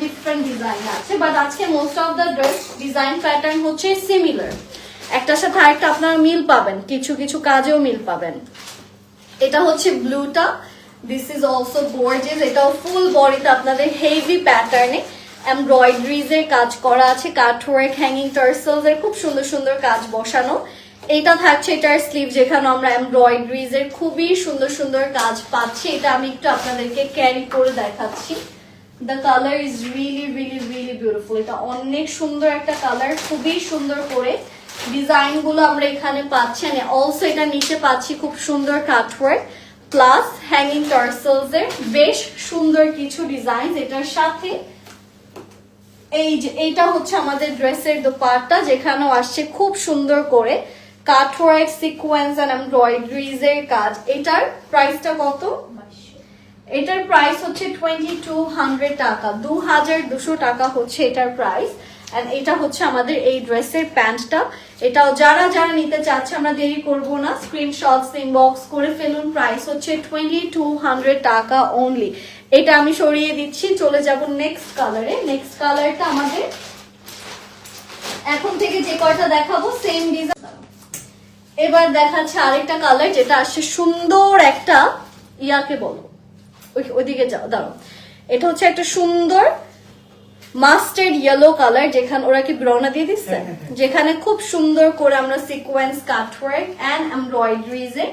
Different design আছে, but আজকে most of the dress design pattern হচ্ছে সিমিলার, একটার সাথে আরেকটা আপনারা মিল পাবেন, কিছু কিছু কাজেও মিল পাবেন। এটা হচ্ছে ব্লুটা, দিস ইজ অলসো গর্জিয়াস, এটাও ফুল বডিতে আপনাদের হেভি প্যাটার্নে এমব্রয়ডারিজ এর কাজ করা আছে, কাটওয়ার্ক, হ্যাঙ্গিং টার্সেলস এর খুব সুন্দর সুন্দর কাজ বসানো। এটা থাকছে এটার স্লিভ, যেখানে আমরা এমব্রয়ডারিজ এর খুবই সুন্দর সুন্দর কাজ পাচ্ছি। এটা আমি একটু আপনাদেরকে ক্যারি করে দেখাচ্ছি। The colour is really really really beautiful, এটা অনেক সুন্দর একটা কালার, খুবই সুন্দর করে ডিজাইন গুলো আমরা এখানে পাচ্ছি। অলসো এটা নিচে পাচ্ছি খুব সুন্দর কাটওয়ার্ক প্লাস হ্যাঙ্গিং টার্সেলস এর বেশ সুন্দর কিছু ডিজাইন। এটার সাথে এই যে এটা হচ্ছে আমাদের ড্রেসের দোপাট্টা, যেখানেও আসছে খুব সুন্দর করে কাটওয়ার্ক, সিকোয়েন্স এন্ড এমব্রয়ডারিজ এর কাজ। এটার প্রাইসটা কত? এটার প্রাইস হচ্ছে 2200 টাকা, 2200 টাকা হচ্ছে এটার প্রাইস। এন্ড এটা হচ্ছে আমাদের এই ড্রেসের প্যান্টটা। এটাও যারা যারা নিতে চাচ্ছে, আমরা দেরি করব না, স্ক্রিনশটস ইনবক্স করে ফেলুন। প্রাইস হচ্ছে 2200 টাকা অনলি। এটা আমি সরিয়ে দিচ্ছি, চলে যাব নেক্সট কালারে। নেক্সট কালারটা আমাদের এখন থেকে যে কয়টা দেখাবো সেম ডিজাইন। এবার দেখাচ্ছে আরেকটা কালার, যেটা আসছে সুন্দর একটা ইয়াকে বলো, ওইদিকে যাও, দাঁড়াও। এটা হচ্ছে একটা সুন্দর মাস্টার্ড ইয়েলো কালার, যেখানে ওরা কি ব্রাউনা দিয়ে দিচ্ছে, যেখানে খুব সুন্দর করে আমরা সিকোয়েন্স, কাটওয়ার্ক এন্ড এমব্রয়ডারিজ এর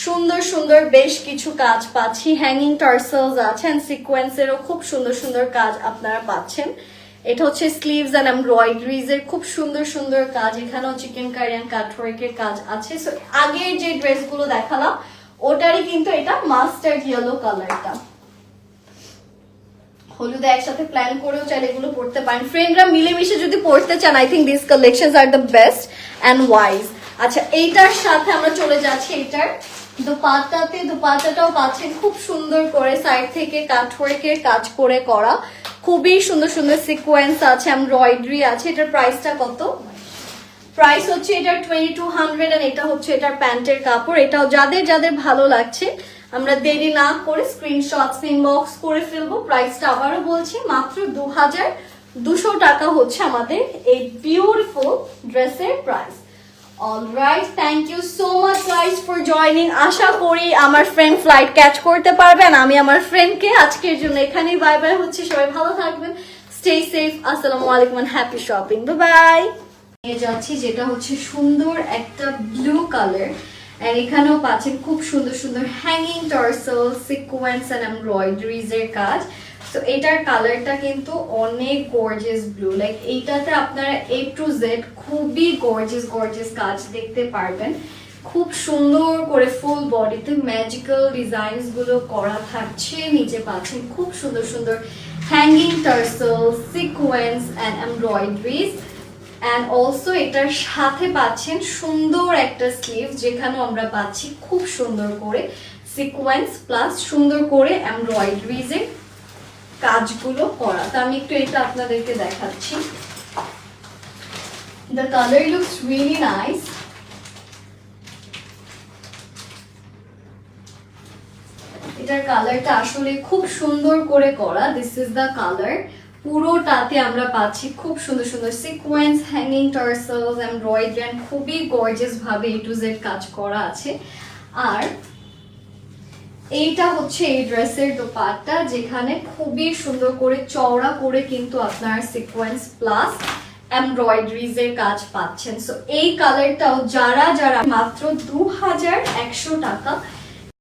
সুন্দর সুন্দর বেশ কিছু কাজ পাচ্ছি। হ্যাঙ্গিং টার্সেলস আছে এন্ড সিকোয়েন্সেরও খুব সুন্দর সুন্দর কাজ আপনারা পাচ্ছেন। এটা হচ্ছে স্লিভস এন্ড এমব্রয়ডারিজ এর খুব সুন্দর সুন্দর কাজ, এখানেও চিকেন কারি এন্ড কাটওয়ার্ক এর কাজ আছে। সো আগের যে ড্রেসগুলো দেখালাম ওটারই কিন্তু এটা মাস্টার্ড ইয়েলো কালারটা। হলুদে একসাথে প্ল্যান করেও চাইলে এগুলো পড়তে পারেন। ফ্রেন্ডরা মিলেমিশে যদি পড়তে চান, I think this collections are the best and wise. আচ্ছা, এইটার সাথে আমরা চলে যাচ্ছি এটার দোপাট্টাতে। দোপাট্টাটাও পাচ্ছেন খুব সুন্দর করে সাইড থেকে কাটওয়ার্কের কাজ করে করা, খুবই সুন্দর সুন্দর সিকোয়েন্স আছে, এমব্রয়ডারি আছে। এটার প্রাইসটা কত? প্রাইস হচ্ছে এটার 2200 এন্ড এটা হচ্ছে এটার প্যান্টের কাপড়। এটাও যাদের যাদের ভালো লাগছে আমরা দেরি না করে স্ক্রিনশটস ইনবক্স করে ফেলবো। প্রাইসটা আবারও বলছি, মাত্র 2200 টাকা হচ্ছে আমাদের এই বিউটিফুল ড্রেসের price. Alright, thank you so much guys for joining. আশা করি আমার ফ্রেন্ড ফ্লাইট ক্যাচ করতে পারবেন। আমি আমার ফ্রেন্ডকে আজকের জন্য এখানেই বাই বাই হচ্ছে। সবাই ভালো থাকবেন, স্টে সেফ, আসসালামু আলাইকুম and happy shopping, bye bye. নিয়ে যাচ্ছি যেটা হচ্ছে সুন্দর একটা ব্লু কালার, আর এখানেও পাচ্ছেন খুব সুন্দর সুন্দর hanging tassel, sequence and embroideries এর কাজ। তো এটার কালারটা কিন্তু অনেক গর্জিয়াস ব্লু, লাইক এইটাতে আপনারা A to Z খুবই গর্জিয়াস গর্জিয়াস কাজ দেখতে পারবেন। খুব সুন্দর করে ফুল বডিতে ম্যাজিক্যাল ডিজাইনস গুলো করা থাকছে। নিচে পাচ্ছেন খুব সুন্দর সুন্দর hanging tassel, sequence and embroideries. And also এটার সাথে পাচ্ছেন সুন্দর একটা স্লিভ, যেখানেও আমরা পাচ্ছি খুব সুন্দর করে সিকোয়েন্স প্লাস সুন্দর করে এমব্রয়ডারিজ এর কাজগুলো করা। তো আমি একটু এটা আপনাদেরকে দেখাচ্ছি। The colour looks really nice. এটার কালারটা আসলে খুব সুন্দর করে করা। This is the colour. পুরোটাতে আমরা পাচ্ছি খুব সুন্দর সুন্দর sequence, hanging tassels, embroidery and খুবই গর্জিয়াস ভাবে A to Z কাজ করা আছে। আর এইটা হচ্ছে এই ড্রেসের দোপাট্টা, যেখানে খুবই সুন্দর করে চওড়া করে কিন্তু আপনার সিকোয়েন্স প্লাস এমব্রয়ডারিজ এর কাজ পাচ্ছেন। সো এই কালারটাও যারা যারা মাত্র 2100 টাকা